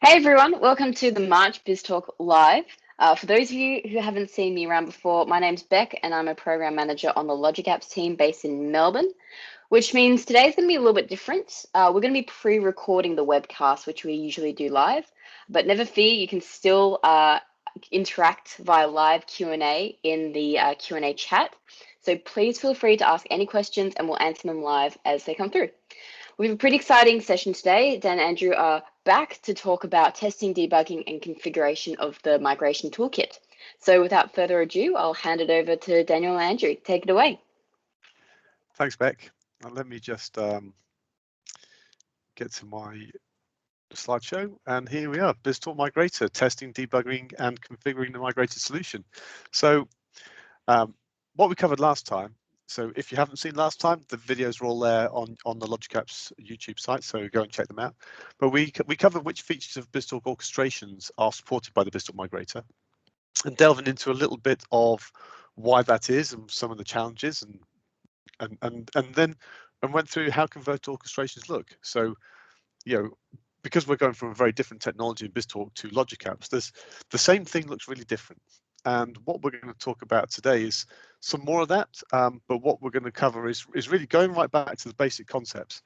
Hey everyone, welcome to the March BizTalk Live. For those of you who haven't seen me around before, my name's Beck and I'm a program manager on the Logic Apps team based in Melbourne, which means today's going to be a little bit different. We're going to be pre-recording the webcast, which we usually do live, but never fear, you can still interact via live Q&A in the Q&A chat. So please feel free to ask any questions and we'll answer them live as they come through. We have a pretty exciting session today. Dan and Andrew are back to talk about testing, debugging, and configuration of the migration toolkit. So without further ado, I'll hand it over to Daniel and Andrew. Take it away. Thanks, Beck. Let me just get to my slideshow, and here we are, BizTalk Migrator, testing, debugging, and configuring the migrated solution. So what we covered last time, so if you haven't seen last time, the videos are all there on the Logic Apps YouTube site, so go and check them out. But we covered which features of BizTalk orchestrations are supported by the BizTalk Migrator, and delving into a little bit of why that is and some of the challenges, and then went through how converged orchestrations look. So, because we're going from a very different technology in BizTalk to Logic Apps, the same thing looks really different. And what we're going to talk about today is some more of that. But what we're going to cover is really going right back to the basic concepts,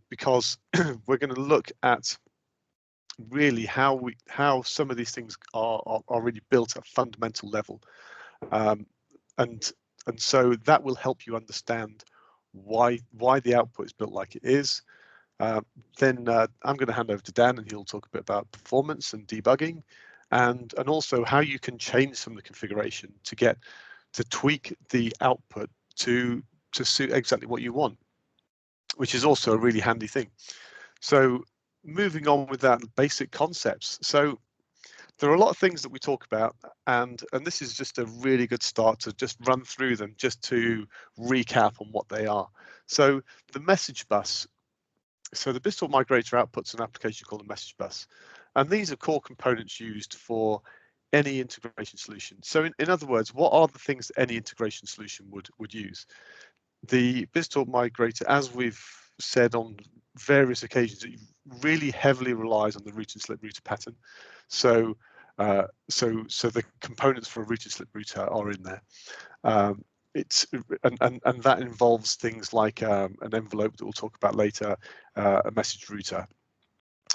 because we're going to look at really how some of these things are really built at a fundamental level, and so that will help you understand why the output is built like it is. Then I'm going to hand over to Dan, and he'll talk a bit about performance and debugging, and also how you can change some of the configuration to tweak the output to suit exactly what you want, which is also a really handy thing. So moving on with that, basic concepts. So there are a lot of things that we talk about, and this is just a really good start to just run through them, just to recap on what they are. So the message bus. So the BizTalk Migrator outputs an application called a message bus, and these are core components used for any integration solution. So in other words, what are the things that any integration solution would use? The BizTalk Migrator, as we've said on various occasions, it really heavily relies on the root and slip router pattern. So the components for a root and slip router are in there. And that involves things like an envelope that we'll talk about later, a message router,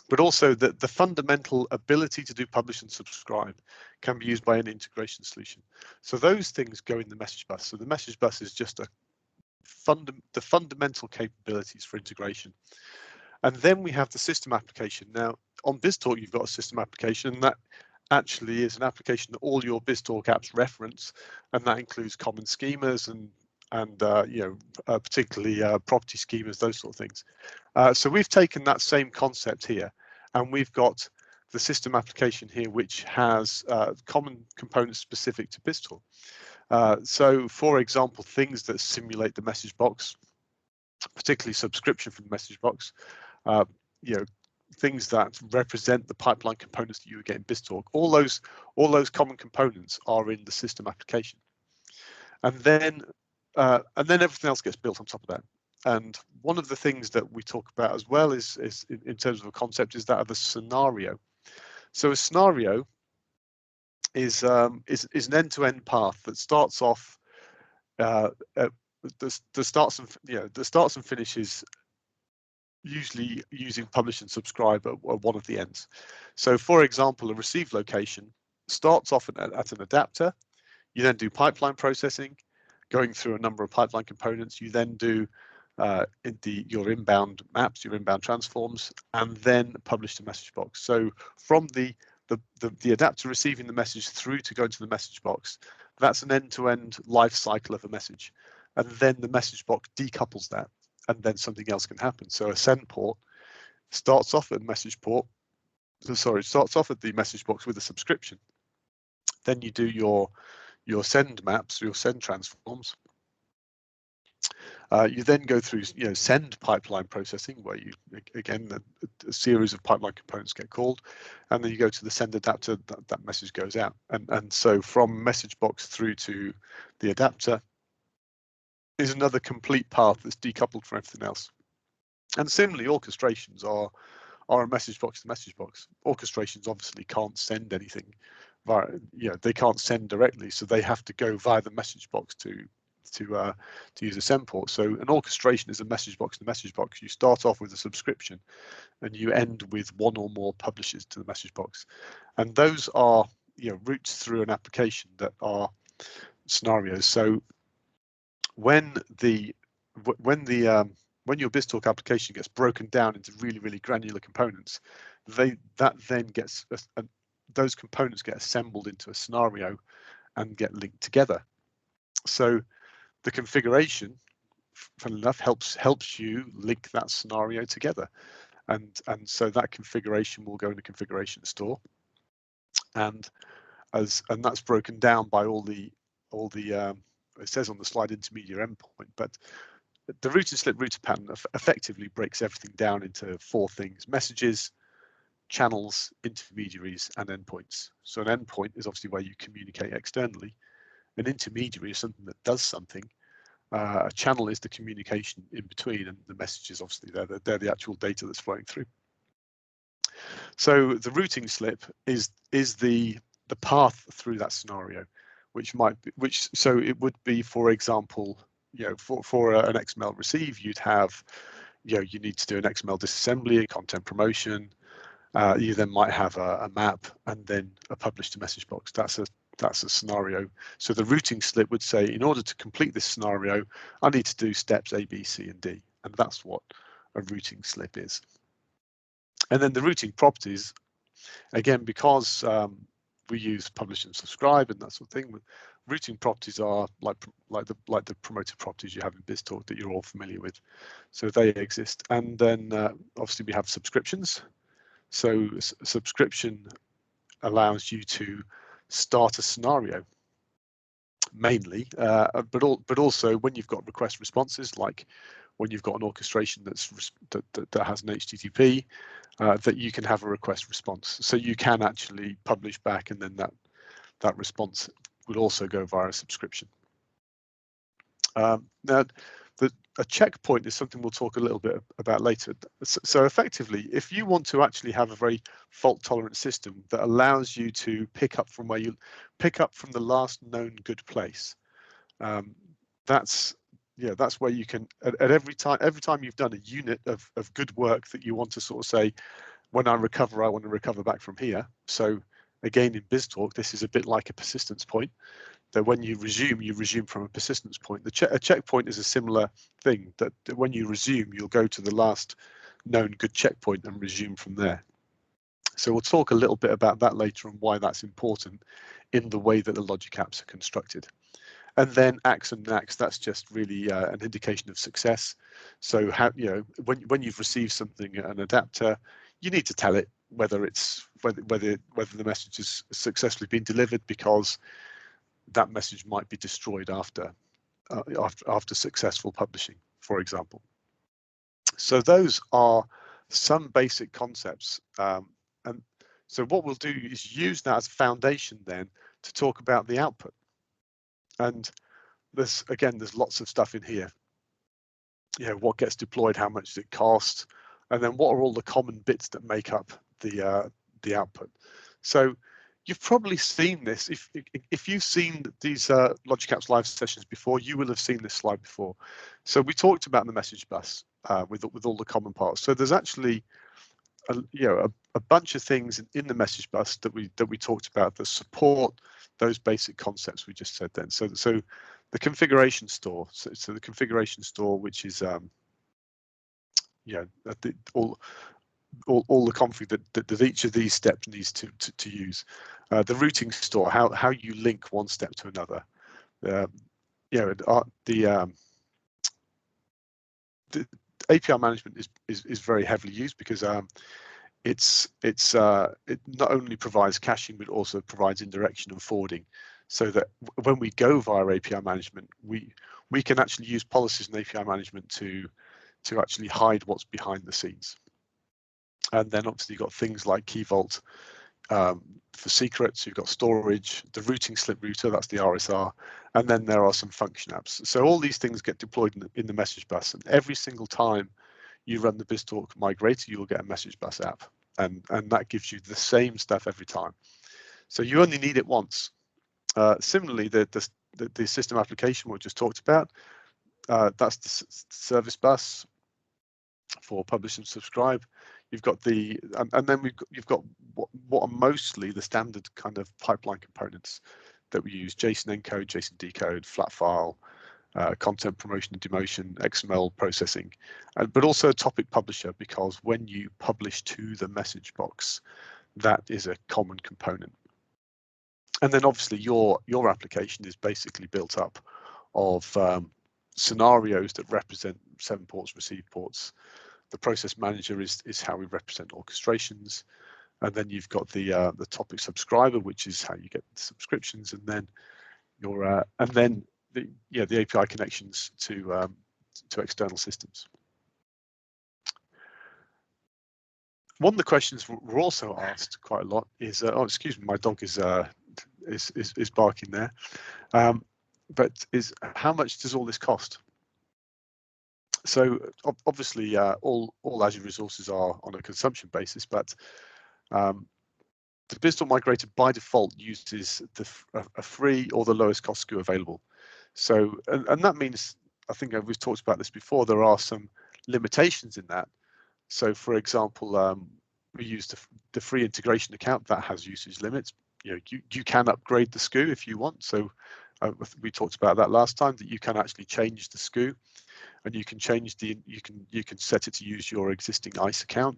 but also the fundamental ability to do publish and subscribe can be used by an integration solution. So those things go in the message bus. So the message bus is just the fundamental capabilities for integration. And then we have the system application. Now on BizTalk, you've got a system application, and that actually is an application that all your BizTalk apps reference, and that includes common schemas and particularly property schemas, those sort of things. So we've taken that same concept here, and we've got the system application here, which has common components specific to BizTalk. So, for example, things that simulate the message box, particularly subscription from the message box, things that represent the pipeline components that you would get in BizTalk. All those common components are in the system application, and then everything else gets built on top of that. And one of the things that we talk about as well is in terms of a concept is that of a scenario. So a scenario is an end-to-end path that starts off the starts and finishes usually using publish and subscribe at one of the ends. So for example, a receive location starts off at an adapter. You then do pipeline processing, going through a number of pipeline components. You then do your inbound maps, your inbound transforms, and then publish the message box. So from the adapter receiving the message through to go into the message box, that's an end-to-end life cycle of a message. And then the message box decouples that, and then something else can happen. So a send port starts off at starts off at the message box with a subscription. Then you do your send maps, your send transforms. You then go through send pipeline processing, where you again a series of pipeline components get called, and then you go to the send adapter. That message goes out, and so from message box through to the adapter is another complete path that's decoupled from everything else. And similarly, orchestrations are are a message box to message box. Orchestrations obviously can't send anything via, they can't send directly, so they have to go via the message box to use a send port. So an orchestration is a message box to message box. You start off with a subscription and you end with one or more publishers to the message box, and those are routes through an application that are scenarios. So when your BizTalk application gets broken down into really granular components, those components get assembled into a scenario and get linked together. So the configuration, funnily enough, helps you link that scenario together, and so that configuration will go in the configuration store, and that's broken down by all the it says on the slide intermediate endpoint, but the route and slip router pattern effectively breaks everything down into 4 things: messages, channels, intermediaries, and endpoints. So an endpoint is obviously where you communicate externally. An intermediary is something that does something. A channel is the communication in between, and the messages, obviously, they're the actual data that's flowing through. So the routing slip is the path through that scenario, so it would be, for example, for an XML receive, you'd have, you need to do an XML disassembly, a content promotion. You then might have a map and then a publish to message box. That's a scenario. So the routing slip would say, in order to complete this scenario, I need to do steps A, B, C, and D, and that's what a routing slip is. And then the routing properties, again, because we use publish and subscribe and that sort of thing, routing properties are like the promoted properties you have in BizTalk that you're all familiar with. So they exist. And then obviously we have subscriptions. So subscription allows you to start a scenario mainly, but also when you've got request responses, like when you've got an orchestration that has an HTTP, that you can have a request response. So you can actually publish back, and then that response would also go via a subscription. Now, a checkpoint is something we'll talk a little bit about later. So effectively, if you want to actually have a very fault-tolerant system that allows you to pick up from the last known good place, that's where you can, at every time you've done a unit of good work that you want to sort of say, when I recover, I want to recover back from here. So again, in BizTalk, this is a bit like a persistence point, that when you resume from a persistence point. A checkpoint is a similar thing, that when you resume, you'll go to the last known good checkpoint and resume from there. So we'll talk a little bit about that later and why that's important in the way that the logic apps are constructed. And then ACKs and NACKs, that's just really an indication of success. So when you've received something, an adapter, you need to tell it whether the message has successfully been delivered, because that message might be destroyed after successful publishing, for example. So those are some basic concepts, and so what we'll do is use that as a foundation then to talk about the output. And there's lots of stuff in here. What gets deployed, how much does it cost, and then what are all the common bits that make up the output. So you've probably seen this. If you've seen these Logic Apps live sessions before, you will have seen this slide before. So we talked about the message bus with all the common parts. So there's actually a bunch of things in the message bus that we talked about that support those basic concepts we just said then. So the configuration store. So the configuration store, which is all the config that each of these steps needs to use. The routing store, how you link one step to another. The API management is very heavily used because it not only provides caching but also provides indirection and forwarding, so that when we go via API management, we can actually use policies in API management to actually hide what's behind the scenes. And then obviously you've got things like Key Vault for secrets, you've got storage, the routing slip router, that's the RSR, and then there are some function apps. So all these things get deployed in the message bus, and every single time you run the BizTalk migrator, you will get a message bus app, and that gives you the same stuff every time. So you only need it once. Similarly, the system application we just talked about, that's the service bus for publish and subscribe. You've got the and then you've got what are mostly the standard kind of pipeline components that we use: JSON encode, JSON decode, flat file, content promotion and demotion, XML processing, but also a topic publisher, because when you publish to the message box, that is a common component. And then obviously your application is basically built up of scenarios that represent 7 ports, receive ports. The process manager is how we represent orchestrations, and then you've got the topic subscriber, which is how you get the subscriptions, and then your the API connections to external systems. One of the questions we're also asked quite a lot is, oh, excuse me, my dog is barking there, but is how much does all this cost? So obviously all Azure resources are on a consumption basis, but the BizTalk Migrator by default uses a free or the lowest cost SKU available. So and that means, I think we've talked about this before, there are some limitations in that. So for example, we use the free integration account that has usage limits. You can upgrade the SKU if you want. So we talked about that last time, that you can actually change the SKU, and you can change you can set it to use your existing ICE account.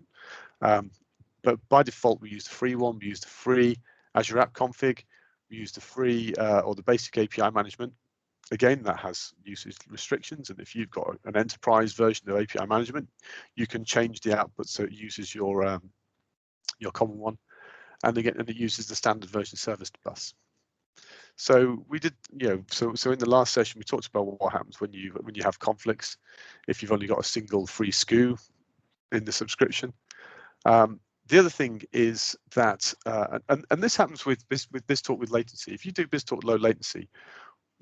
But by default, we use the free one. We use the free Azure App Config. We use the free or the basic API management. Again, that has usage restrictions, and if you've got an enterprise version of API management, you can change the output so it uses your common one, and again, it uses the standard version service bus. So we did, so in the last session we talked about what happens when you have conflicts if you've only got a single free SKU in the subscription. The other thing is that, and this happens with BizTalk with latency. If you do BizTalk low latency,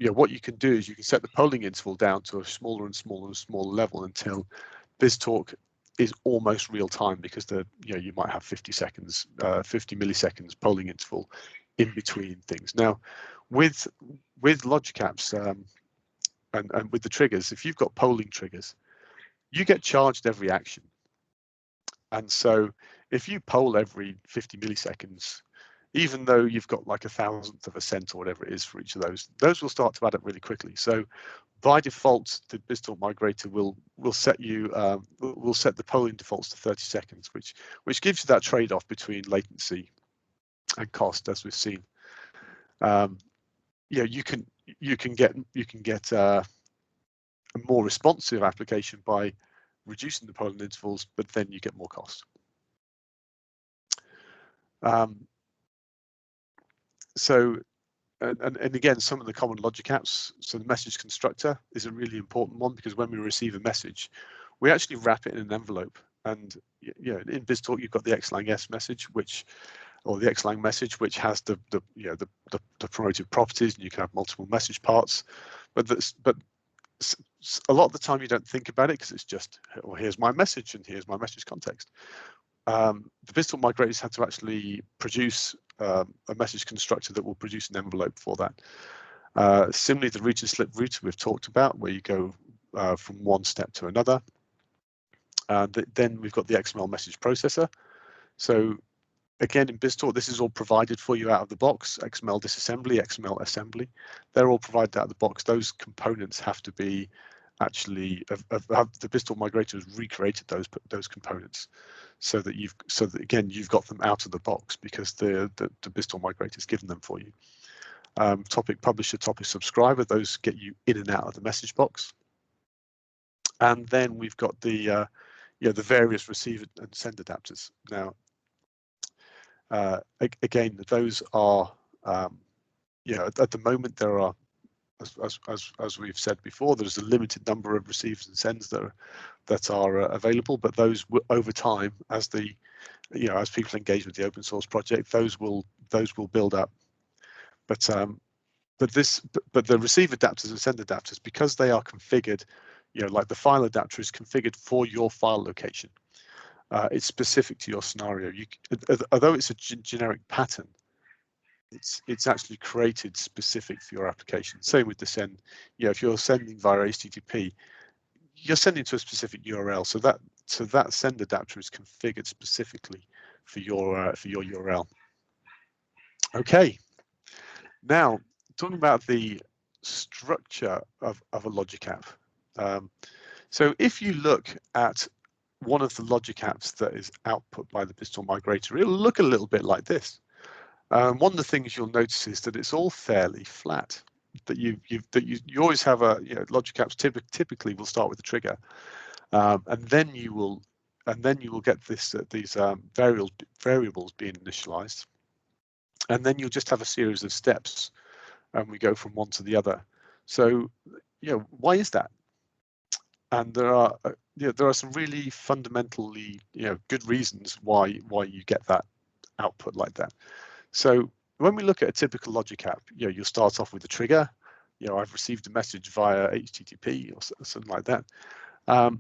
what you can do is you can set the polling interval down to a smaller and smaller and smaller level until BizTalk is almost real time, because you might have 50 seconds, 50 milliseconds polling interval in between things. Now, with logic apps and with the triggers, if you've got polling triggers, you get charged every action. And so if you poll every 50 milliseconds, even though you've got like 1,000th of a cent or whatever it is for each of those will start to add up really quickly. So by default, the BizTalk Migrator will set you will set the polling defaults to 30 seconds, which gives you that trade-off between latency and cost, as we've seen. You can get a more responsive application by reducing the polling intervals, but then you get more cost. And again, some of the common logic apps, so the message constructor is a really important one, because when we receive a message, we actually wrap it in an envelope. And in BizTalk, you've got the Xlang S message, or the Xlang message, which has the promoted properties, and you can have multiple message parts. But a lot of the time you don't think about it, because it's just, well, here's my message and here's my message context. The BizTalk migrators had to actually produce a message constructor that will produce an envelope for that. Similarly, the read and slip router we've talked about, where you go from one step to another. Then we've got the XML message processor. So again, in BizTalk, this is all provided for you out of the box. XML disassembly, XML assembly, they're all provided out of the box. Those components have to be actually, the BizTalk migrator has recreated those components, so that again you've got them out of the box, because the BizTalk migrator has given them for you. Topic publisher, topic subscriber, those get you in and out of the message box. And then we've got the various receive and send adapters. Now, again, those are at the moment there are, as we've said before, there's a limited number of receives and sends that are available, but those over time, as people engage with the open source project, those will build up. But the receive adapters and send adapters, because they are configured like the file adapter is configured for your file location. It's specific to your scenario. Although it's a generic pattern, it's actually created specific for your application. Same with the send. If you're sending via HTTP, you're sending to a specific URL, so that send adapter is configured specifically for your URL. Okay, now talking about the structure of a logic app. So if you look at one of the logic apps that is output by the BizTalk Migrator, it'll look a little bit like this. One of the things you'll notice is that it's all fairly flat. That you always have a logic apps typically will start with a trigger, and then you will get these variables being initialized, and then you'll just have a series of steps, and we go from one to the other. So why is that? And there are some really fundamentally good reasons why you get that output like that. So when we look at a typical logic app, you'll start off with a trigger. I've received a message via HTTP or something like that, and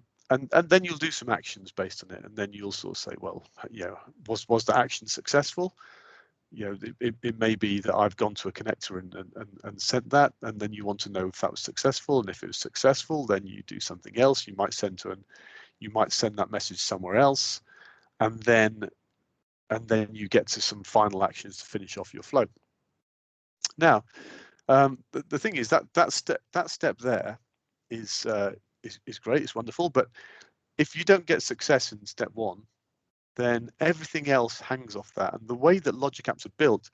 then you'll do some actions based on it, and then you'll sort of say, well, was the action successful? It may be that I've gone to a connector and sent that, and then you want to know if that was successful, and if it was successful, then you do something else. You might send that message somewhere else, and then you get to some final actions to finish off your flow. Now, the thing is that step there is great, it's wonderful, but if you don't get success in step one, then everything else hangs off that. And the way that logic apps are built,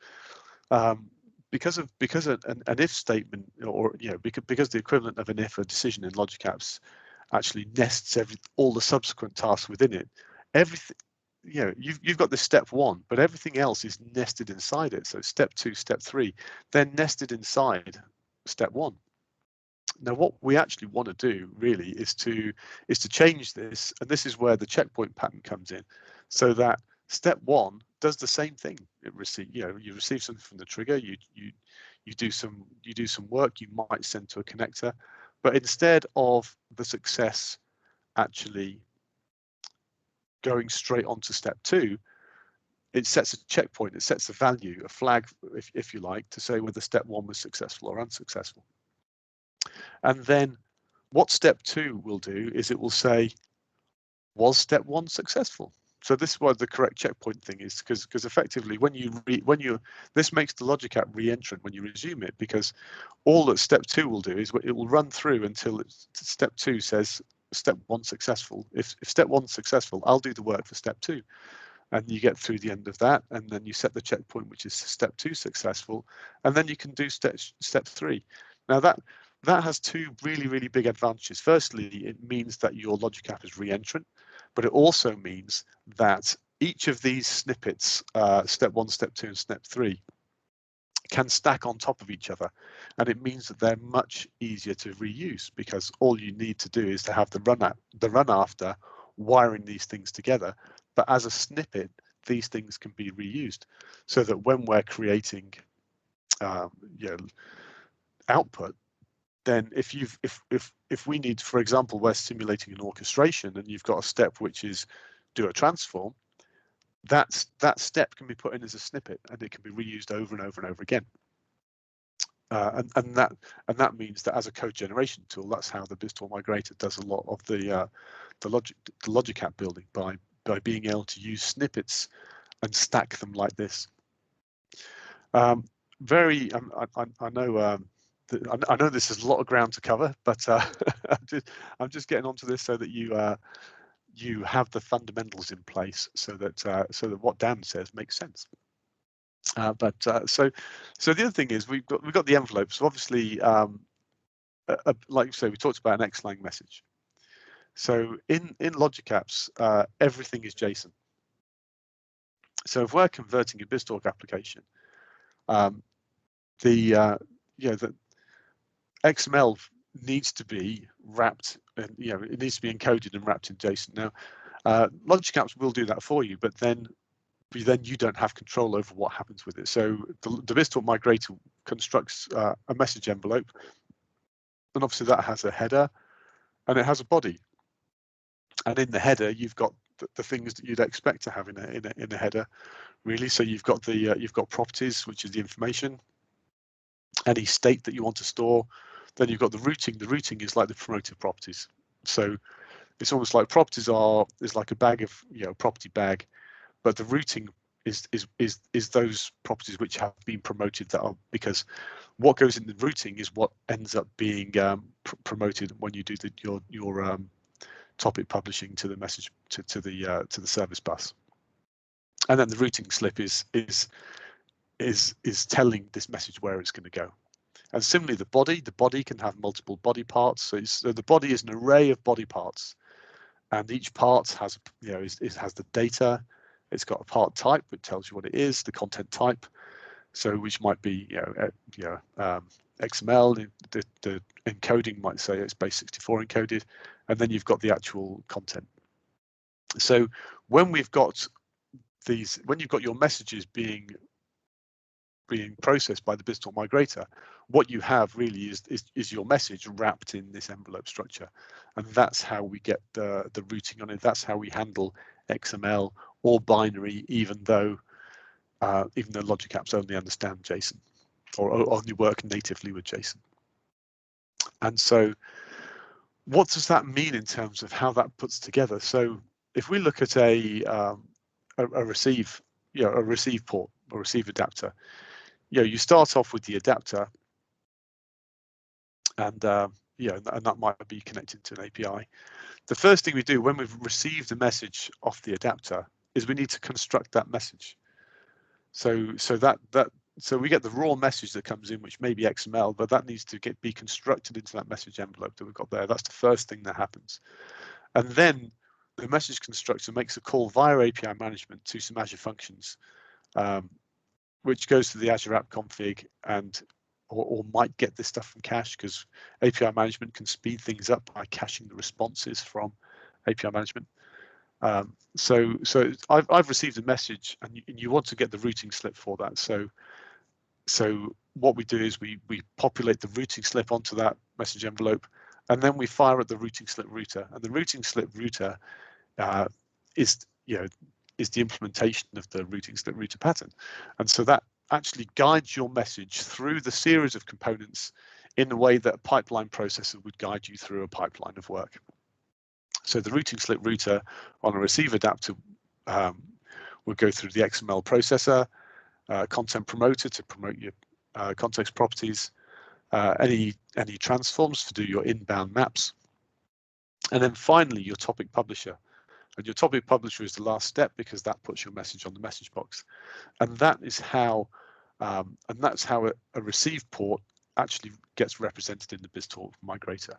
because an if statement, or because the equivalent of an if, a decision in logic apps, actually nests all the subsequent tasks within it. Everything, you've got this step one, but everything else is nested inside it. So step two, step three, they're nested inside step one. Now, what we actually want to do really is to change this, and this is where the checkpoint pattern comes in, so that step one does the same thing. You receive something from the trigger, you do some work, you might send to a connector, but instead of the success actually going straight on to step two, it sets a checkpoint, it sets a value, a flag, if you like, to say whether step one was successful or unsuccessful. And then what step two will do is it will say, was step one successful? So this is what the correct checkpoint thing is, because effectively this makes the logic app re-entrant when you resume it, because all that step two will do is it will run through until step two says step one successful. If step one's successful, I'll do the work for step two. And you get through the end of that, and then you set the checkpoint, which is step two successful, and then you can do step three. Now that has two really, really big advantages. Firstly, it means that your logic app is re-entrant, but it also means that each of these snippets, step one, step two, and step three, can stack on top of each other, and it means that they're much easier to reuse, because all you need to do is to have the run after wiring these things together. But as a snippet, these things can be reused, so that when we're creating output, then if we need, for example, we're simulating an orchestration and you've got a step which is do a transform, that step can be put in as a snippet, and it can be reused over and over and over again. And that means that as a code generation tool, that's how the BizTalk Migrator does a lot of the logic app building, by being able to use snippets and stack them like this. I know this is a lot of ground to cover, but I'm just getting onto this so that you have the fundamentals in place, so that what Dan says makes sense. So the other thing is we've got the envelope. So obviously, like so, we talked about an Xlang message. So in logic apps, everything is JSON. So if we're converting a BizTalk application, the XML needs to be wrapped, and it needs to be encoded and wrapped in JSON. Now, logic apps will do that for you, but then you don't have control over what happens with it. So the BizTalk Migrator constructs a message envelope, and obviously that has a header, and it has a body. And in the header, you've got the things that you'd expect to have in a header, really. So you've got you've got properties, which is the information, any state that you want to store. Then you've got the routing. The routing is like the promoted properties. So it's almost like properties is like a bag of, property bag, but the routing is those properties which have been promoted, that are, because what goes in the routing is what ends up being promoted when you do your topic publishing to the message to the service bus. And then the routing slip is telling this message where it's going to go. And similarly, the body can have multiple body parts. So the body is an array of body parts, and each part has, it has the data. It's got a part type, which tells you what it is, the content type. So which might be, XML. The encoding might say it's base64 encoded, and then you've got the actual content. So when we've got when you've got your messages being processed by the BizTalk migrator, what you have really is your message wrapped in this envelope structure, and that's how we get the routing on it. That's how we handle XML or binary, even though Logic Apps only understand JSON, or only work natively with JSON. And so what does that mean in terms of how that puts together? So if we look at a receive, a receive port or receive adapter, you start off with the adapter, and and that might be connected to an API. The first thing we do when we've received a message off the adapter is we need to construct that message. So we get the raw message that comes in, which may be XML, but that needs to be constructed into that message envelope that we've got there. That's the first thing that happens. And then the message constructor makes a call via API management to some Azure functions, which goes to the Azure app config, and or might get this stuff from cache, because API management can speed things up by caching the responses from API management. So I've received a message, and you want to get the routing slip for that. So what we do is we populate the routing slip onto that message envelope, and then we fire at the routing slip router. And the routing slip router is the implementation of the routing slip router pattern. And so that actually guides your message through the series of components in a way that a pipeline processor would guide you through a pipeline of work. So the routing slip router on a receive adapter will go through the XML processor, content promoter to promote your context properties, any transforms to do your inbound maps, and then finally your topic publisher. And your topic publisher is the last step, because that puts your message on the message box. And that is how a receive port actually gets represented in the BizTalk migrator.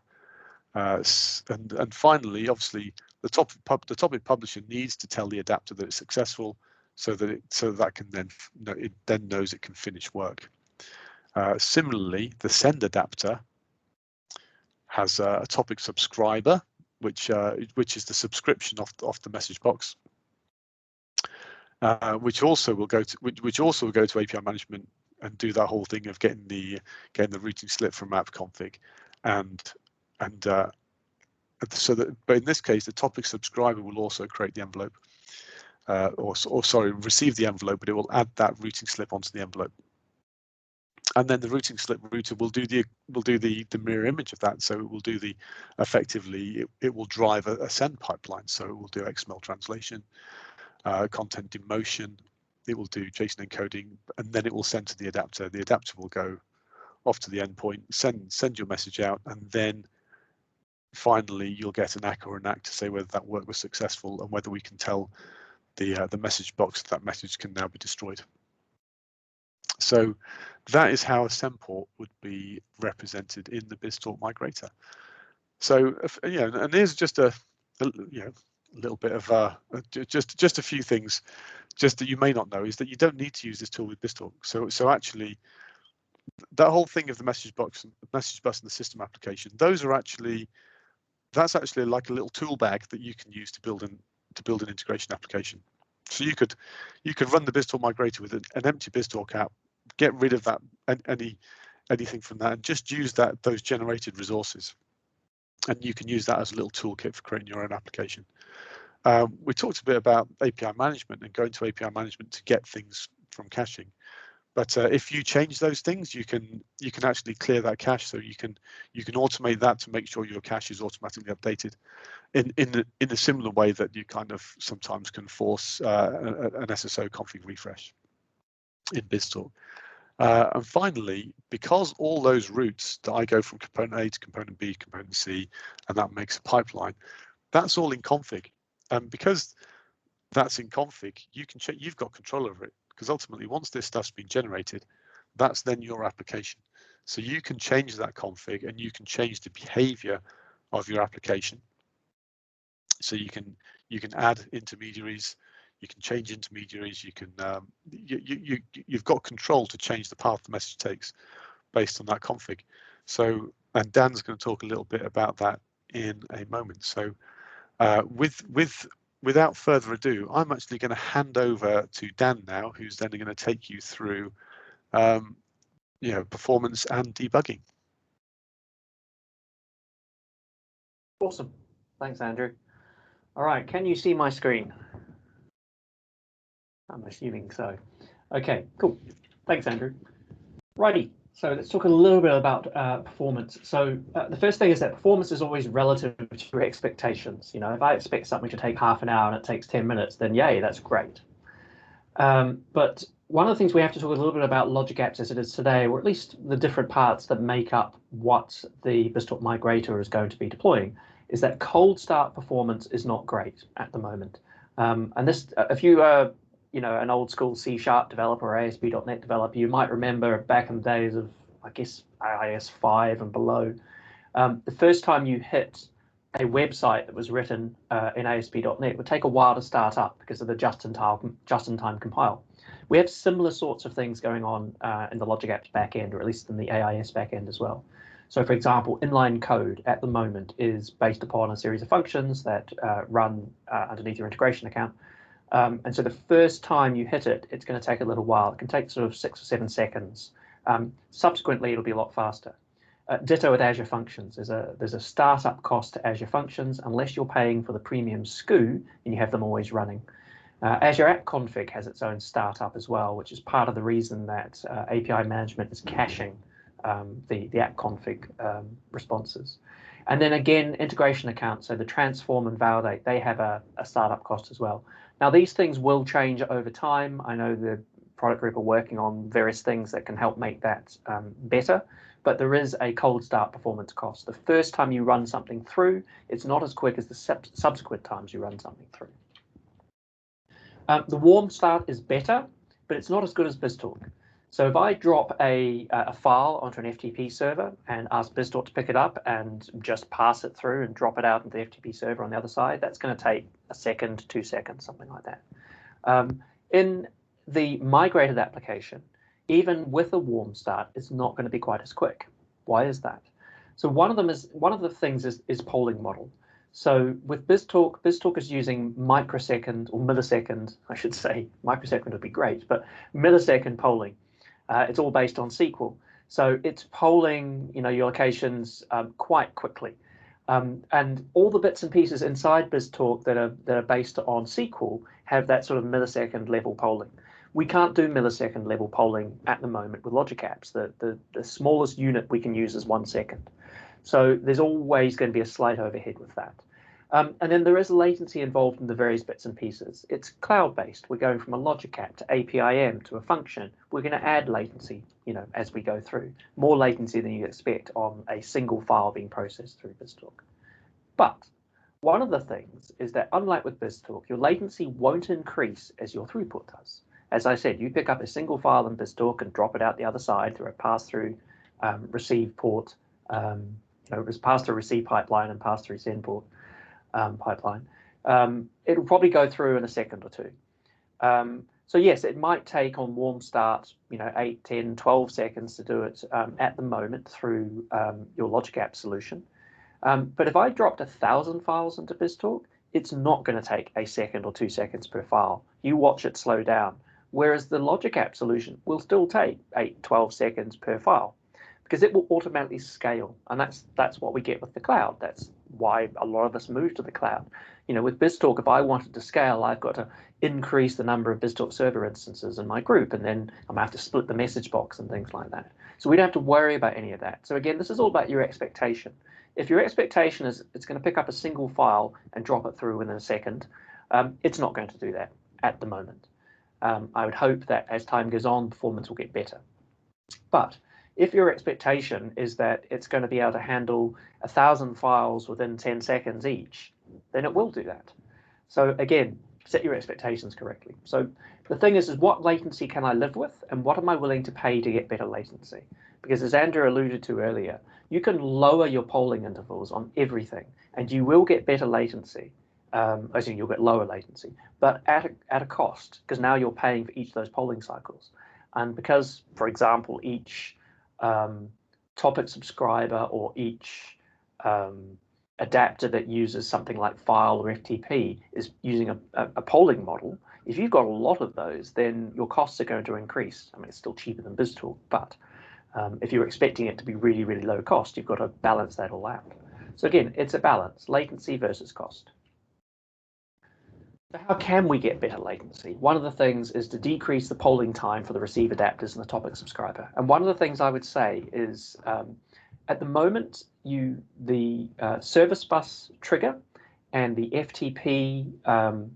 And finally, obviously, the topic publisher needs to tell the adapter that it's successful, so that can then it then knows it can finish work. Similarly, the send adapter has a topic subscriber, which is the subscription off the message box, which also will go to API management and do that whole thing of getting the routing slip from app config, but in this case, the topic subscriber will also create the envelope, receive the envelope, but it will add that routing slip onto the envelope. And then the routing slip router will do the mirror image of that. So it will do it will drive a send pipeline. So it will do XML translation, content demotion. It will do JSON encoding, and then it will send to the adapter. The adapter will go off to the endpoint, send your message out, and then finally you'll get an ACK or an ACK to say whether that work was successful and whether we can tell the message box that message can now be destroyed. So that is how a send port would be represented in the BizTalk migrator. So and here's just a little bit of just a few things just that you may not know, is that you don't need to use this tool with BizTalk. So actually, that whole thing of the message bus and the system application, that's actually like a little tool bag that you can use to build an integration application. So you could run the BizTalk migrator with an empty BizTalk app, get rid of that anything from that, and just use those generated resources. and you can use that as a little toolkit for creating your own application. We talked a bit about API management and going to API management to get things from caching. But if you change those things, you can actually clear that cache. So you can automate that to make sure your cache is automatically updated in a similar way that you kind of sometimes can force an SSO config refresh in BizTalk. And finally, because all those routes that I go from component A to component B, component C, and that makes a pipeline, that's all in config. And because that's in config, you've got control over it. Because ultimately, once this stuff's been generated, that's then your application. So you can change that config and you can change the behavior of your application. So you can add intermediaries, you can change intermediaries, you can you've got control to change the path the message takes based on that config. So, and Dan's going to talk a little bit about that in a moment. So without further ado, I'm actually going to hand over to Dan now, who's then going to take you through performance and debugging. Awesome. Thanks, Andrew. All right, can you see my screen? I'm assuming so. Okay, cool. Thanks, Andrew. Righty. So let's talk a little bit about performance. So the first thing is that performance is always relative to your expectations. You know, if I expect something to take half an hour and it takes 10 minutes, then yay, that's great. But one of the things we have to talk a little bit about logic apps as it is today, or at least the different parts that make up what the BizTalk migrator is going to be deploying, is that cold start performance is not great at the moment. And this, if you are an old school C# developer or ASP.NET developer, you might remember back in the days of, I guess, iOS 5 and below, the first time you hit a website that was written in ASP.NET would take a while to start up because of the just-in-time compile. We have similar sorts of things going on in the Logic Apps backend, or at least in the AIS backend as well. So, for example, inline code at the moment is based upon a series of functions that run underneath your integration account. And so the first time you hit it, it's going to take a little while. It can take sort of 6 or 7 seconds. Subsequently, it'll be a lot faster. Ditto with Azure Functions. There's a startup cost to Azure Functions unless you're paying for the premium SKU and you have them always running. Azure App Config has its own startup as well, which is part of the reason that API management is caching the app config responses. And then again, integration accounts, so the transform and validate, they have a startup cost as well. Now, these things will change over time. I know the product group are working on various things that can help make that better, but there is a cold start performance cost. The first time you run something through, it's not as quick as the subsequent times you run something through. The warm start is better, but it's not as good as BizTalk. So if I drop a file onto an FTP server and ask BizTalk to pick it up and just pass it through and drop it out into the FTP server on the other side, that's going to take a second, 2 seconds, something like that. In the migrated application, even with a warm start, it's not going to be quite as quick. Why is that? So one of the things is polling model. So with BizTalk is using microsecond or millisecond, I should say. Microsecond would be great, but millisecond polling. It's all based on SQL. So it's polling, your locations quite quickly. And all the bits and pieces inside BizTalk that are based on SQL have that sort of millisecond level polling. We can't do millisecond level polling at the moment with Logic Apps. The smallest unit we can use is 1 second. So there's always going to be a slight overhead with that. And then there is latency involved in the various bits and pieces. It's cloud-based. We're going from a Logic App to APIM to a function. We're going to add latency, as we go through. More latency than you'd expect on a single file being processed through BizTalk. But one of the things is that unlike with BizTalk, your latency won't increase as your throughput does. As I said, you pick up a single file in BizTalk and drop it out the other side through a pass-through receive port, pass-through receive pipeline and pass-through send port. Pipeline, it'll probably go through in a second or two. So yes, it might take on warm start, 8, 10, 12 seconds to do it at the moment through your Logic App solution. But if I dropped 1,000 files into BizTalk, it's not going to take a second or 2 seconds per file. You watch it slow down. Whereas the Logic App solution will still take 8, 12 seconds per file. because it will automatically scale, and that's what we get with the cloud. That's why a lot of us move to the cloud. You know, with BizTalk, if I wanted to scale, I've got to increase the number of BizTalk server instances in my group, and then I'm gonna have to split the message box and things like that. So we don't have to worry about any of that. So again, this is all about your expectation. If your expectation is it's going to pick up a single file and drop it through within a second, it's not going to do that at the moment. I would hope that as time goes on, performance will get better. But if your expectation is that it's going to be able to handle 1,000 files within 10 seconds each, then it will do that. So again, set your expectations correctly. So the thing is what latency can I live with, and what am I willing to pay to get better latency? Because as Andrew alluded to earlier, you can lower your polling intervals on everything, and you will get better latency. As in, you'll get lower latency, but at a cost, because now you're paying for each of those polling cycles. And because, for example, each topic subscriber or each adapter that uses something like file or FTP is using a polling model, if you've got a lot of those, then your costs are going to increase. I mean, it's still cheaper than BizTalk, but if you're expecting it to be really, really low cost, you've got to balance that all out. So again, it's a balance, latency versus cost. So how can we get better latency? One of the things is to decrease the polling time for the receive adapters and the topic subscriber. And one of the things I would say is at the moment, the service bus trigger and the FTP,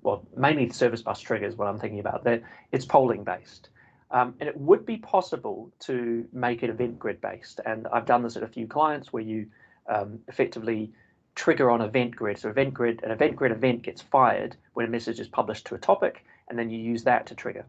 well, mainly the service bus trigger is what I'm thinking about. It's polling based. And it would be possible to make it event grid based. And I've done this at a few clients where you effectively trigger on event grid. So an event grid event gets fired when a message is published to a topic, and then you use that to trigger.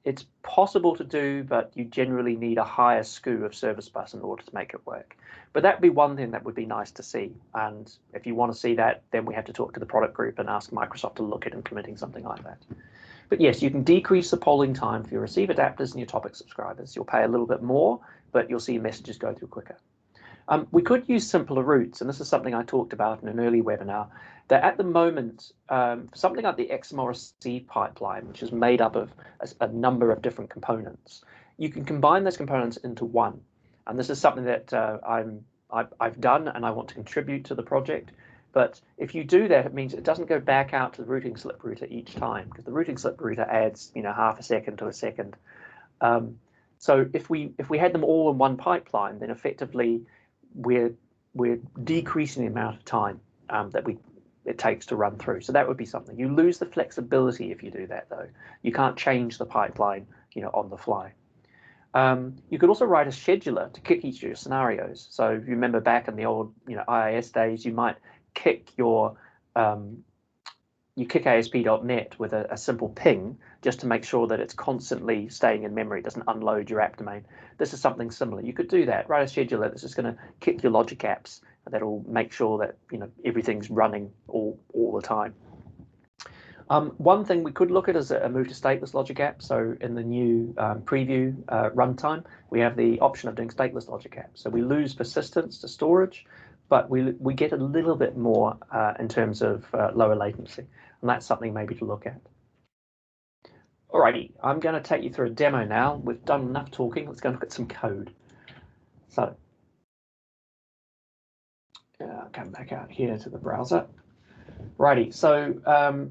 It's possible to do, but you generally need a higher SKU of service bus in order to make it work. But that'd be one thing that would be nice to see. And if you want to see that, then we have to talk to the product group and ask Microsoft to look at implementing something like that. But yes, you can decrease the polling time for your receive adapters and your topic subscribers. You'll pay a little bit more, but you'll see messages go through quicker. We could use simpler routes, and this is something I talked about in an early webinar, that at the moment, something like the XML receive pipeline, which is made up of a number of different components, you can combine those components into one. And this is something that I've done and I want to contribute to the project. But if you do that, it means it doesn't go back out to the routing slip router each time, because the routing slip router adds, half a second to a second. So if we had them all in one pipeline, then effectively we're decreasing the amount of time that it takes to run through. So that would be something. You lose the flexibility if you do that, though. You can't change the pipeline, on the fly. You could also write a scheduler to kick each of your scenarios. So if you remember back in the old, IIS days, you might kick your you kick ASP.NET with a simple ping just to make sure that it's constantly staying in memory, doesn't unload your app domain. This is something similar. You could do that. Write a scheduler that's just going to kick your logic apps that'll make sure that everything's running all the time. One thing we could look at is a move to stateless logic app. So in the new preview runtime, we have the option of doing stateless logic apps. So we lose persistence to storage, but we get a little bit more in terms of lower latency. And that's something maybe to look at. Alrighty, I'm going to take you through a demo now. We've done enough talking. Let's go and look at some code. So come back out here to the browser. Righty, so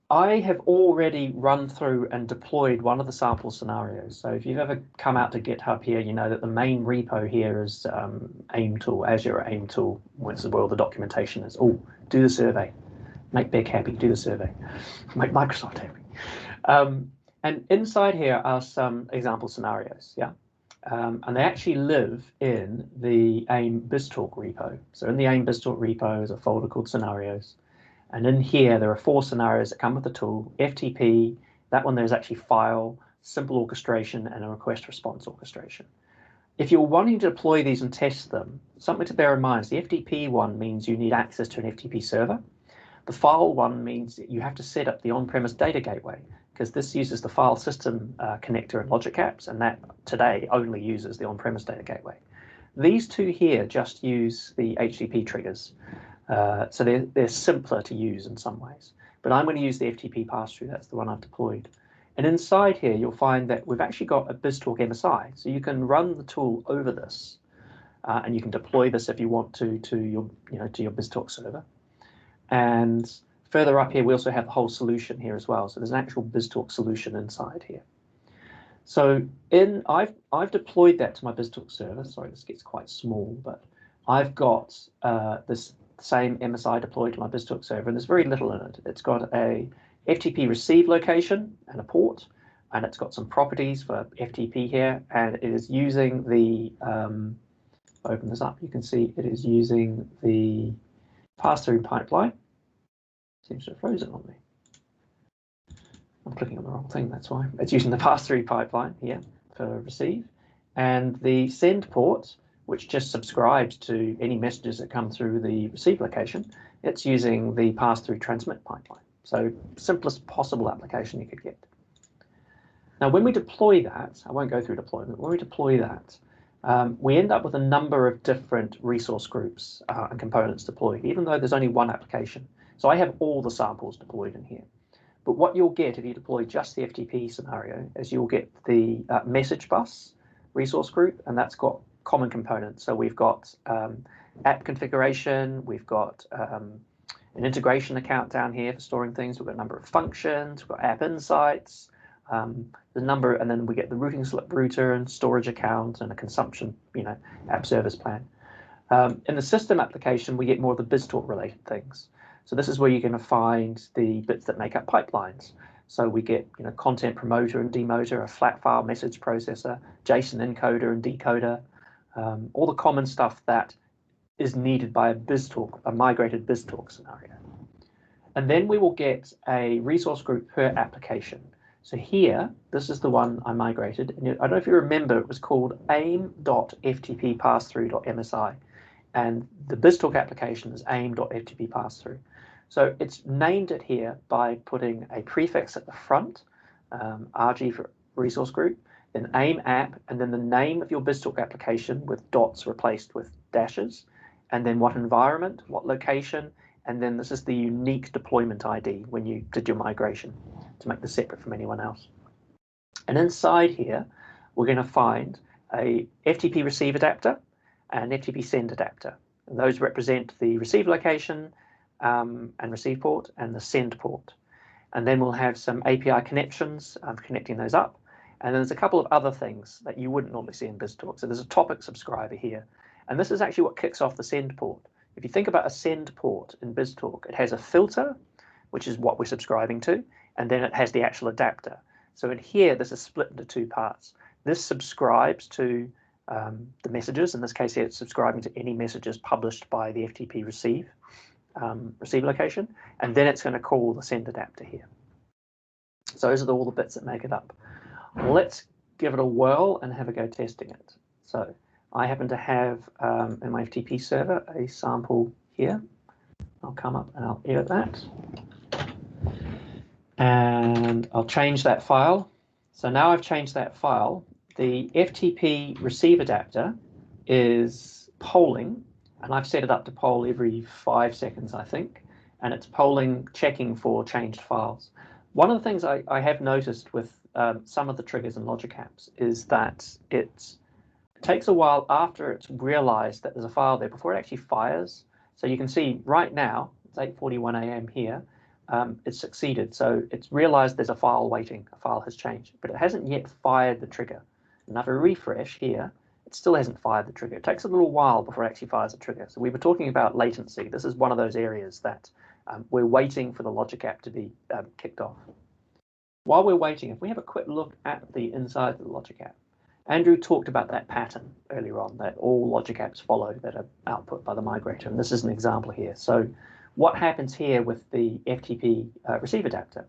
I have already run through and deployed one of the sample scenarios. So if you've ever come out to GitHub here, you know that the main repo here is AIM-Tool, Azure AIM-Tool, which is where all the documentation is. Oh, do the survey. Make Beck happy, do the survey. Make Microsoft happy. And inside here are some example scenarios, yeah? And they actually live in the AIM BizTalk repo. So in the AIM BizTalk repo is a folder called scenarios. And in here, there are 4 scenarios that come with the tool: FTP, that one there's actually file, simple orchestration, and a request response orchestration. If you're wanting to deploy these and test them, something to bear in mind is the FTP one means you need access to an FTP server. The file one means that you have to set up the on-premise data gateway, because this uses the file system connector and logic apps, and that today only uses the on-premise data gateway. These two here just use the HTTP triggers. So they're simpler to use in some ways. But I'm going to use the FTP pass-through. That's the one I've deployed. And inside here, you'll find that we've actually got a BizTalk MSI. So you can run the tool over this, and you can deploy this if you want to your BizTalk server. And further up here, we also have the whole solution here as well. So there's an actual BizTalk solution inside here. So I've deployed that to my BizTalk server. Sorry, this gets quite small, but I've got this same MSI deployed to my BizTalk server, and there's very little in it. It's got a FTP receive location and a port, and it's got some properties for FTP here, and it is using the open this up, you can see it is using the pass-through pipeline. Seems to have frozen on me. I'm clicking on the wrong thing, that's why. It's using the pass-through pipeline here for receive, and the send port, which just subscribes to any messages that come through the receive location. It's using the pass-through transmit pipeline. So simplest possible application you could get. Now, when we deploy that, I won't go through deployment, when we deploy that, we end up with a number of different resource groups and components deployed, even though there's only one application. So I have all the samples deployed in here. But what you'll get if you deploy just the FTP scenario is you'll get the message bus resource group, and that's got common components. So we've got app configuration, we've got an integration account down here for storing things. We've got a number of functions, we've got app insights, the number, and then we get the routing slip router and storage account and a consumption, app service plan. In the system application, we get more of the BizTalk related things. So this is where you're going to find the bits that make up pipelines. So we get, content promoter and demoter, a flat file message processor, JSON encoder and decoder, all the common stuff that is needed by a BizTalk, a migrated BizTalk scenario. And then we will get a resource group per application. So here, this is the one I migrated. And I don't know if you remember, it was called aim.ftp passthrough.msi. And the BizTalk application is aim.ftp passthrough. So it's named it here by putting a prefix at the front, RG for resource group, then aim app, and then the name of your BizTalk application with dots replaced with dashes, and then what environment, what location, and then this is the unique deployment ID when you did your migration to make this separate from anyone else. And inside here, we're going to find a FTP receive adapter and an FTP send adapter. And those represent the receive location and receive port and the send port. And then we'll have some API connections for connecting those up. And then there's a couple of other things that you wouldn't normally see in BizTalk. So there's a topic subscriber here. And this is actually what kicks off the send port. If you think about a send port in BizTalk, it has a filter, which is what we're subscribing to, and then it has the actual adapter. So in here, this is split into two parts. This subscribes to the messages. In this case here, it's subscribing to any messages published by the FTP receive location, and then it's going to call the send adapter here. So those are all the bits that make it up. Let's give it a whirl and have a go testing it. So I happen to have in my FTP server a sample here. I'll come up and I'll edit that. And I'll change that file. So now I've changed that file. The FTP receive adapter is polling, and I've set it up to poll every 5 seconds, I think. And it's polling, checking for changed files. One of the things I have noticed with some of the triggers in Logic Apps is that it takes a while after it's realized that there's a file there before it actually fires. So you can see right now, it's 8:41 a.m. here, it's succeeded. So it's realized there's a file waiting, a file has changed, but it hasn't yet fired the trigger. And if I refresh here, it still hasn't fired the trigger. It takes a little while before it actually fires the trigger. So we were talking about latency. This is one of those areas that we're waiting for the Logic App to be kicked off. While we're waiting, if we have a quick look at the inside of the Logic App, Andrew talked about that pattern earlier on that all Logic Apps follow that are output by the migrator, and this is an example here. So what happens here with the FTP receive adapter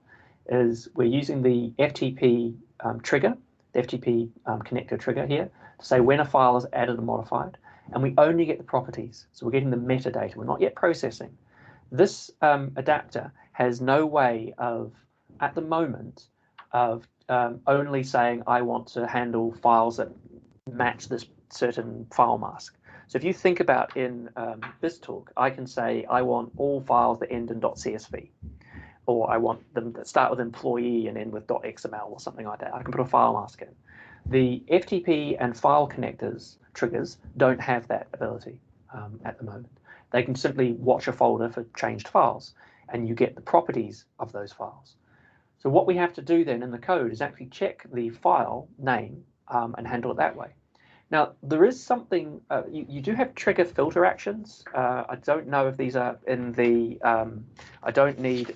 is we're using the FTP trigger, the FTP connector trigger here, to say when a file is added or modified, and we only get the properties. So we're getting the metadata. We're not yet processing. This adapter has no way of, at the moment, of only saying I want to handle files that match this certain file mask. So if you think about in BizTalk, I can say I want all files that end in .csv. or I want them to start with employee and end with .xml or something like that. I can put a file mask in. The FTP and file connectors triggers don't have that ability at the moment. They can simply watch a folder for changed files, and you get the properties of those files. So what we have to do then in the code is actually check the file name and handle it that way. Now, there is something, you do have trigger filter actions. I don't know if these are in the, I don't know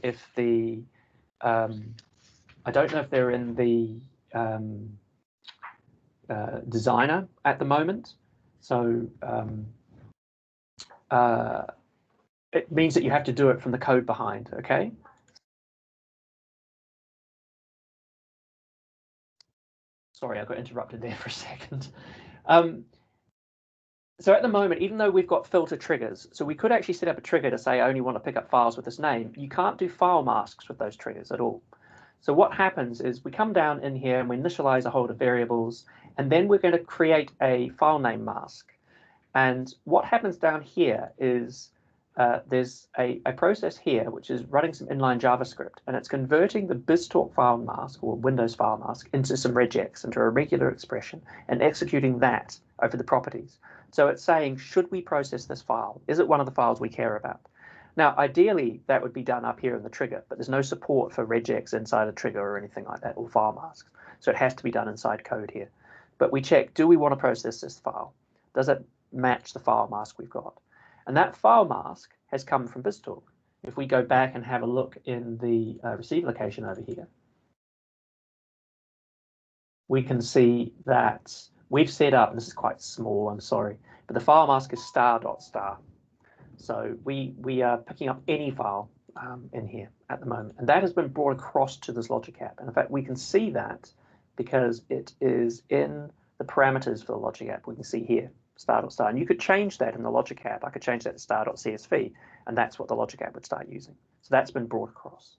if they're in the designer at the moment. So it means that you have to do it from the code behind, okay? Sorry, I got interrupted there for a second. So at the moment, even though we've got filter triggers, so we could actually set up a trigger to say I only want to pick up files with this name. You can't do file masks with those triggers at all. So what happens is we come down in here and we initialize a whole lot of variables, and then we're going to create a file name mask. And what happens down here is there's a process here which is running some inline JavaScript, and it's converting the BizTalk file mask or Windows file mask into some regex, into a regular expression, and executing that over the properties. So it's saying, should we process this file? Is it one of the files we care about? Now, ideally, that would be done up here in the trigger, but there's no support for regex inside a trigger or anything like that, or file masks. So it has to be done inside code here. But we check, do we want to process this file? Does it match the file mask we've got? And that file mask has come from BizTalk. If we go back and have a look in the receive location over here, we can see that we've set up, and this is quite small, I'm sorry, but the file mask is star.star. So we are picking up any file in here at the moment, and that has been brought across to this logic app. And in fact, we can see that because it is in the parameters for the logic app. We can see here, star.star, and you could change that in the logic app. I could change that to star.csv, and that's what the logic app would start using. So that's been brought across.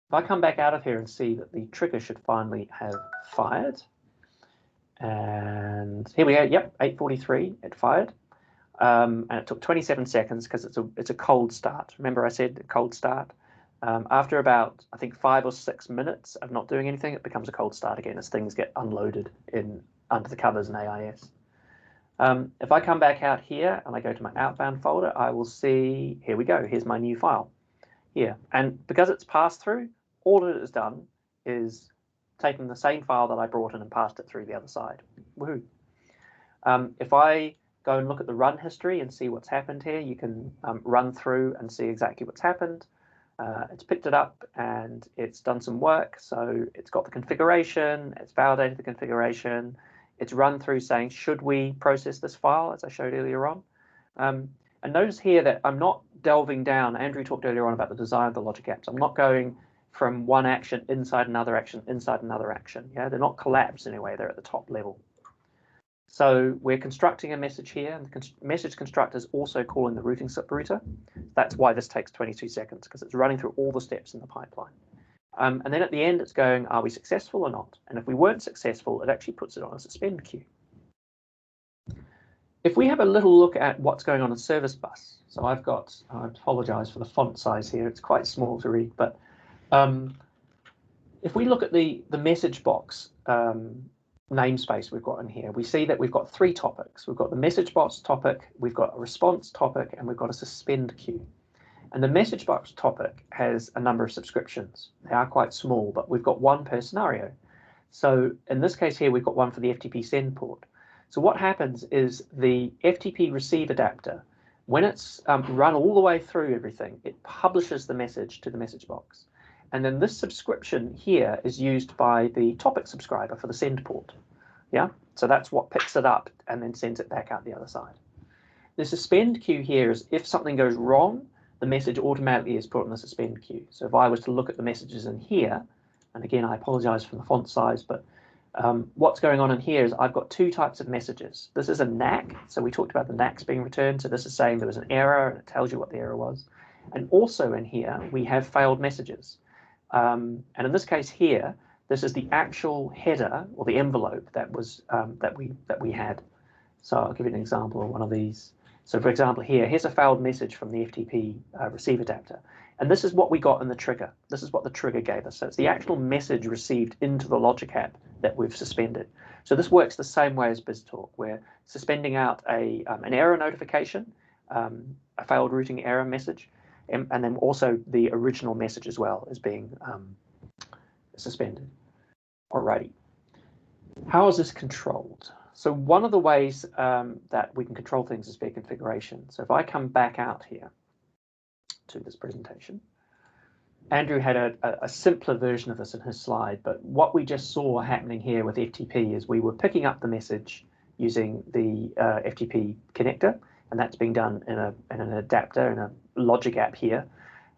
If I come back out of here and see that the trigger should finally have fired, and here we go, yep, 8:43, it fired. And it took 27 seconds because it's a cold start. Remember I said a cold start? After about, I think, 5 or 6 minutes of not doing anything, it becomes a cold start again as things get unloaded under the covers in AIS. If I come back out here and I go to my outbound folder, I will see, here we go, here's my new file here. And because it's passed through, all it has done is taken the same file that I brought in and passed it through the other side. Woohoo. If I go and look at the run history and see what's happened here, you can run through and see exactly what's happened. It's picked it up and it's done some work. So it's got the configuration, it's validated the configuration, it's run through saying, should we process this file, as I showed earlier on. And notice here that I'm not delving down. Andrew talked earlier on about the design of the logic apps. I'm not going from one action inside another action, inside another action. Yeah, they're not collapsed anyway, they're at the top level. So we're constructing a message here, and the message constructor is also calling the routing subrouter. That's why this takes 22 seconds, because it's running through all the steps in the pipeline. And then at the end, it's going, are we successful or not? And if we weren't successful, it actually puts it on a suspend queue. If we have a little look at what's going on in Service Bus, so I've got, I apologize for the font size here, it's quite small to read, but if we look at the message box namespace we've got in here, we see that we've got 3 topics. We've got the message box topic, we've got a response topic, and we've got a suspend queue. And the message box topic has a number of subscriptions. They are quite small, but we've got one per scenario. So in this case here, we've got one for the FTP send port. So what happens is the FTP receive adapter, when it's run all the way through everything, it publishes the message to the message box. And then this subscription here is used by the topic subscriber for the send port. Yeah, so that's what picks it up and then sends it back out the other side. The suspend queue here is if something goes wrong, the message automatically is put on the suspend queue. So if I was to look at the messages in here, and again, I apologize for the font size, but what's going on in here is I've got 2 types of messages. This is a NAC, so we talked about the NACs being returned. So this is saying there was an error and it tells you what the error was. And also in here, we have failed messages. And in this case here, this is the actual header or the envelope that was that we had. So I'll give you an example of one of these. So for example, here's a failed message from the FTP receive adapter. And this is what we got in the trigger. This is what the trigger gave us. So it's the actual message received into the logic app that we've suspended. So this works the same way as BizTalk. We're suspending out an error notification, a failed routing error message, and then also the original message as well is being suspended. Alrighty. How is this controlled? So one of the ways that we can control things is via configuration. So if I come back out here to this presentation, Andrew had a simpler version of this in his slide, but what we just saw happening here with FTP is we were picking up the message using the FTP connector, and that's being done in an adapter, in a logic app here.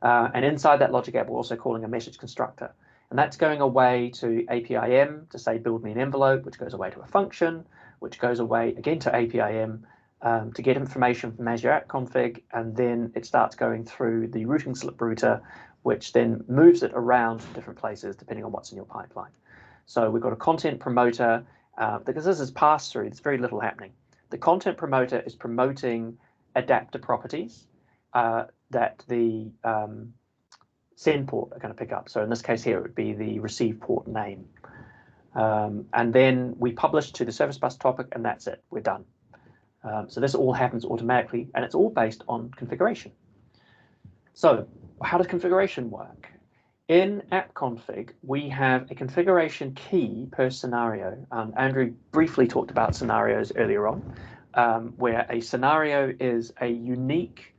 And inside that logic app, we're also calling a message constructor. And that's going away to APIM to say, build me an envelope, which goes away to a function, which goes away again to APIM to get information from Azure App Config, and then it starts going through the routing slip router, which then moves it around to different places depending on what's in your pipeline. So we've got a content promoter, because this is pass-through, there's very little happening. The content promoter is promoting adapter properties that the send port are going to pick up. So in this case here, it would be the receive port name. And then we publish to the service bus topic, and that's it, we're done. So this all happens automatically, and it's all based on configuration. So how does configuration work? In app config, we have a configuration key per scenario. Andrew briefly talked about scenarios earlier on, where a scenario is a unique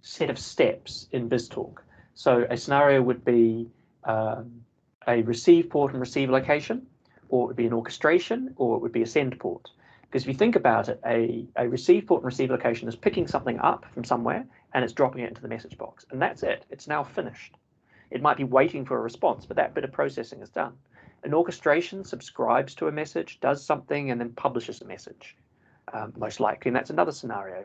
set of steps in BizTalk. So a scenario would be a receive port and receive location, or it would be an orchestration, or it would be a send port. Because if you think about it, a receive port and receive location is picking something up from somewhere and it's dropping it into the message box. And that's it. It's now finished. It might be waiting for a response, but that bit of processing is done. An orchestration subscribes to a message, does something, and then publishes a message, most likely. And that's another scenario.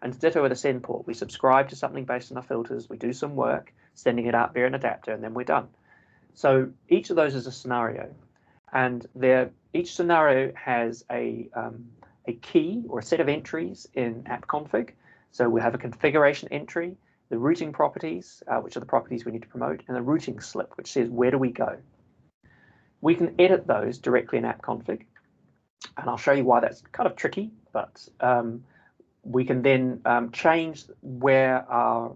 And ditto with a send port. We subscribe to something based on our filters. We do some work, sending it out via an adapter, and then we're done. So each of those is a scenario. And each scenario has a key or a set of entries in app config. So we have a configuration entry, the routing properties, which are the properties we need to promote, and the routing slip, which says where do we go. We can edit those directly in app config, and I'll show you why that's kind of tricky, but we can then change where our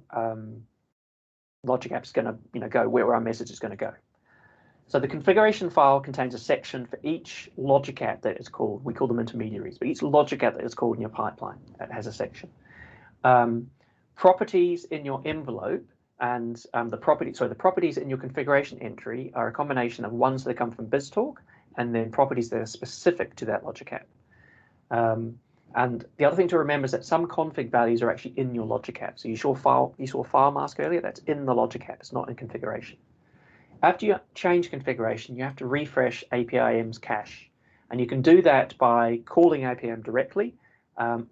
logic app's going to go, where our message is going to go. So the configuration file contains a section for each logic app that is called. We call them intermediaries, but each logic app that is called in your pipeline, it has a section. Properties in your envelope and the properties in your configuration entry are a combination of ones that come from BizTalk and then properties that are specific to that logic app. And the other thing to remember is that some config values are actually in your logic app. So you saw file mask earlier, that's in the logic app, it's not in configuration. After you change configuration, you have to refresh APIM's cache. And you can do that by calling APIM directly,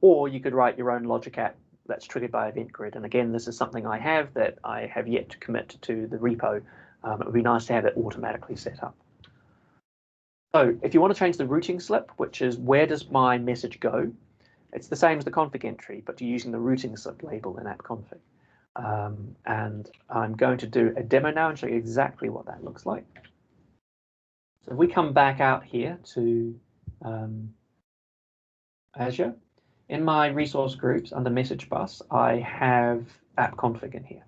or you could write your own logic app that's triggered by Event Grid. And again, this is something I have that I have yet to commit to the repo. It would be nice to have it automatically set up. So if you want to change the routing slip, which is where does my message go, it's the same as the config entry, but you're using the routing slip label in app config. And I'm going to do a demo now and show you exactly what that looks like. So if we come back out here to Azure, in my resource groups under message bus, I have app config in here.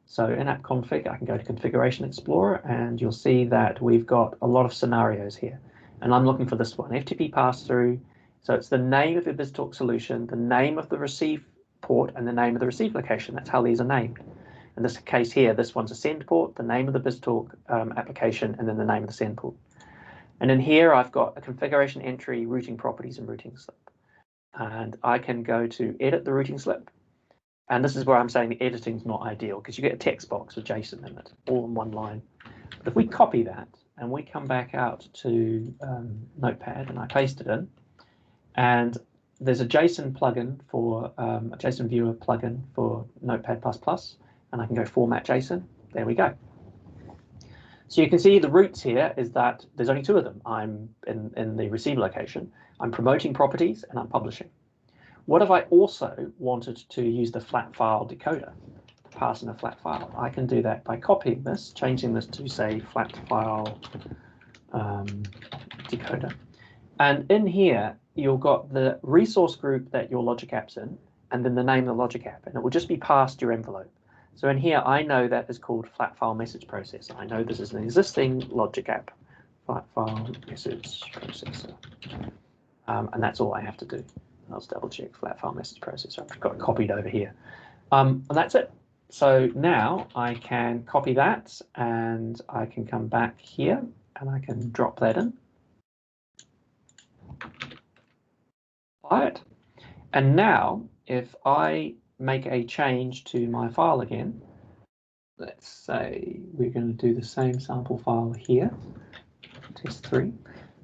So in app config, I can go to Configuration Explorer, and you'll see that we've got a lot of scenarios here. And I'm looking for this one, FTP pass-through. So it's the name of your BizTalk solution, the name of the receive port, and the name of the receive location. That's how these are named. In this case here, this one's a send port, the name of the BizTalk application, and then the name of the send port. And in here, I've got a configuration entry, routing properties, and routing slip. And I can go to edit the routing slip. And this is where I'm saying the editing is not ideal, because you get a text box with JSON in it, all in one line. But if we copy that and we come back out to Notepad and I paste it in, and there's a JSON plugin for a JSON viewer plugin for Notepad++, and I can go format JSON. There we go. So you can see the routes here is that there's only two of them. I'm in the receive location. I'm promoting properties and I'm publishing. What if I also wanted to use the flat file decoder? pass in a flat file. I can do that by copying this, changing this to say flat file decoder. And in here, you've got the resource group that your logic app's in, and then the name of the logic app, and it will just be passed your envelope. So in here, I know that is called flat file message processor. I know this is an existing logic app, flat file message processor. And that's all I have to do. I'll just double check flat file message processor. I've got it copied over here. And that's it. So now I can copy that and I can come back here and I can drop that in. Apply it. And now if I make a change to my file again, let's say we're going to do the same sample file here, test3.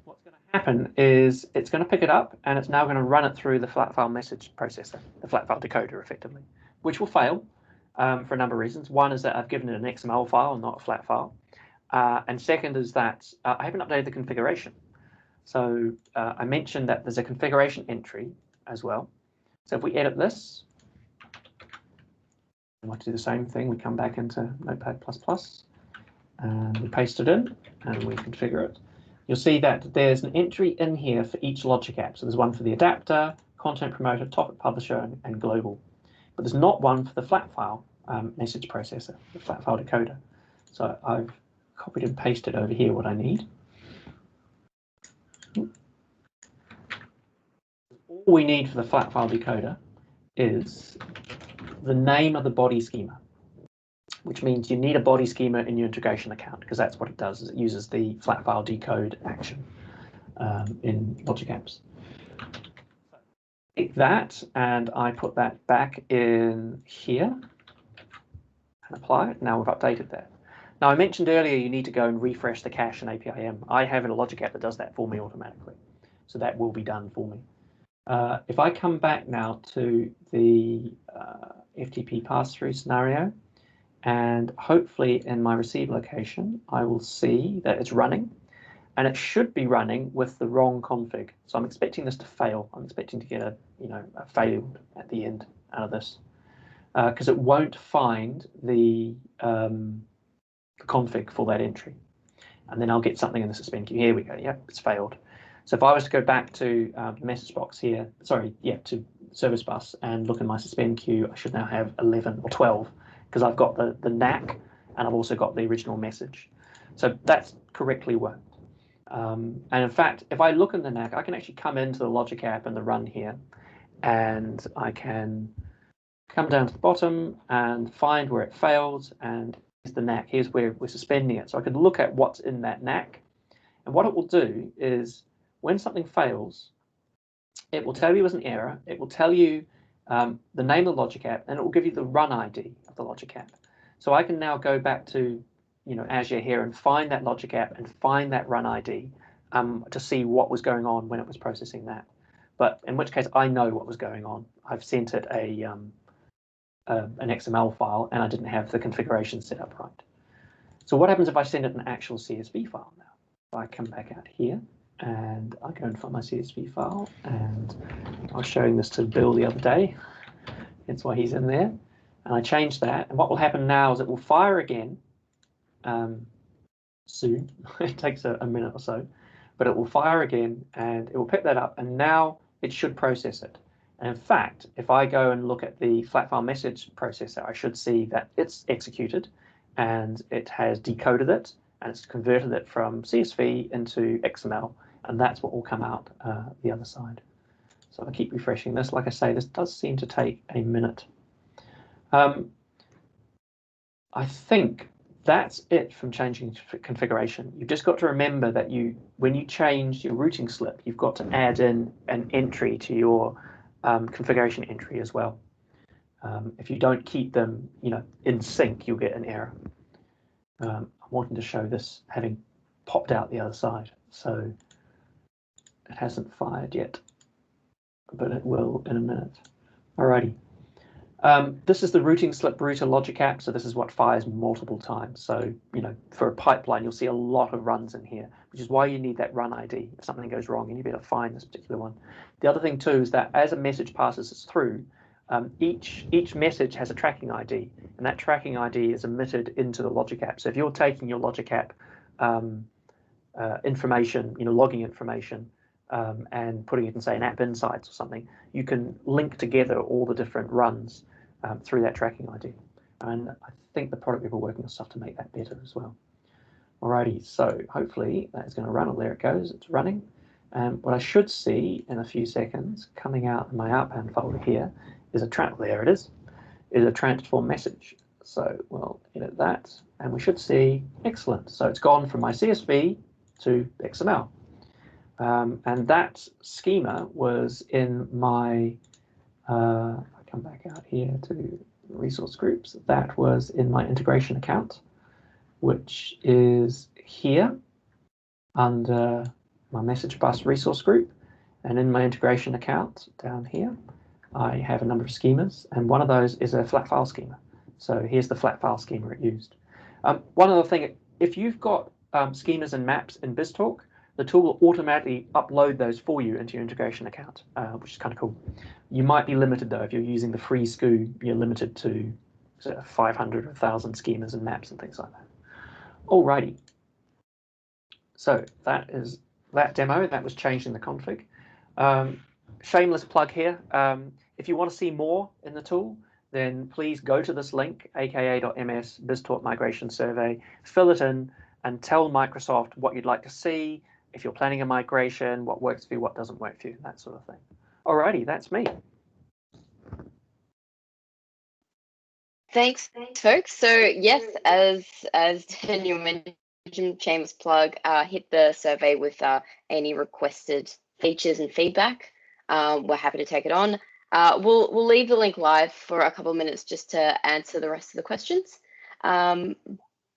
What's going to happen is it's going to pick it up and it's now going to run it through the flat file message processor, the flat file decoder effectively, which will fail for a number of reasons. One is that I've given it an XML file, not a flat file. And second is that I haven't updated the configuration. So I mentioned that there's a configuration entry as well. So if we edit this, we want to do the same thing. We come back into Notepad++, and we paste it in, and we configure it. You'll see that there's an entry in here for each logic app. So there's one for the adapter, content promoter, topic publisher, and global. But there's not one for the flat file message processor, the flat file decoder. So I've copied and pasted over here what I need. All we need for the flat file decoder is the name of the body schema, which means you need a body schema in your integration account, because that's what it does, is it uses the flat file decode action in logic apps. Take that and I put that back in here and apply it. Now we've updated that. Now I mentioned earlier you need to go and refresh the cache in APIM. I have a logic app that does that for me automatically, so that will be done for me. If I come back now to the FTP pass-through scenario, and hopefully in my receive location, I will see that it's running, and it should be running with the wrong config. So I'm expecting this to fail. I'm expecting to get a failed at the end out of this, because it won't find the config for that entry, and then I'll get something in the suspend queue. Here we go. Yep, it's failed. So if I was to go back to the message box here, to service bus and look in my suspend queue, I should now have 11 or 12 because I've got the NAC and I've also got the original message. So that's correctly worked. And in fact, if I look in the NAC, I can actually come into the logic app and the run here, and I can come down to the bottom and find where it failed, and here's the NAC. Here's where we're suspending it. So I can look at what's in that NAC, and what it will do is when something fails, it will tell you as an error, it will tell you the name of the logic app, and it will give you the run ID of the logic app. So I can now go back to Azure here and find that logic app and find that run ID to see what was going on when it was processing that. But in which case I know what was going on. I've sent it an XML file and I didn't have the configuration set up right. So what happens if I send it an actual CSV file now? If I come back out here and I go and find my CSV file, and I was showing this to Bill the other day, that's why he's in there, and I changed that, and what will happen now is it will fire again soon. It takes a minute or so, but it will fire again and it will pick that up, and now it should process it. And in fact, if I go and look at the flat file message processor, I should see that it's executed and it has decoded it and it's converted it from CSV into XML, and that's what will come out the other side. So I keep refreshing this. Like I say, this does seem to take a minute. I think that's it from changing configuration. You've just got to remember that when you change your routing slip, you've got to add in an entry to your configuration entry as well. If you don't keep them, in sync, you'll get an error. I'm wanting to show this having popped out the other side, so it hasn't fired yet, but it will in a minute. Alrighty. This is the routing slip router logic app, so this is what fires multiple times. So, for a pipeline, you'll see a lot of runs in here, which is why you need that run ID. If something goes wrong, you need to be able to find this particular one. The other thing too is that as a message passes through, each message has a tracking ID, and that tracking ID is emitted into the Logic app. So if you're taking your Logic app information, logging information, and putting it in, say, an App Insights or something, you can link together all the different runs through that tracking ID. And I think the product people are working on stuff to make that better as well. Alrighty, so hopefully that's going to run. Oh, there it goes, it's running. What I should see in a few seconds coming out in my outbound folder here is there it is a transform message. So we'll edit that, and we should see, excellent. So it's gone from my CSV to XML. And that schema was in my, I come back out here to resource groups, that was in my integration account, which is here under my message bus resource group. And in my integration account down here, I have a number of schemas, and one of those is a flat file schema. So here's the flat file schema it used. One other thing, if you've got schemas and maps in BizTalk, the tool will automatically upload those for you into your integration account, which is kind of cool. You might be limited though. If you're using the free SKU, you're limited to 500 or 1,000 schemas and maps and things like that. Alrighty. So that is that demo. That was changed in the config. Shameless plug here. If you want to see more in the tool, then please go to this link, aka.ms BizTalk Migration Survey, fill it in, and tell Microsoft what you'd like to see, if you're planning a migration, what works for you, what doesn't work for you, that sort of thing. Alrighty, that's me. Thanks, folks. So yes, as Daniel mentioned, shameless plug, hit the survey with any requested features and feedback. We're happy to take it on. We'll leave the link live for a couple of minutes just to answer the rest of the questions.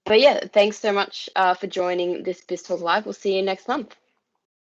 But yeah, thanks so much for joining this BizTalk Live. We'll see you next month.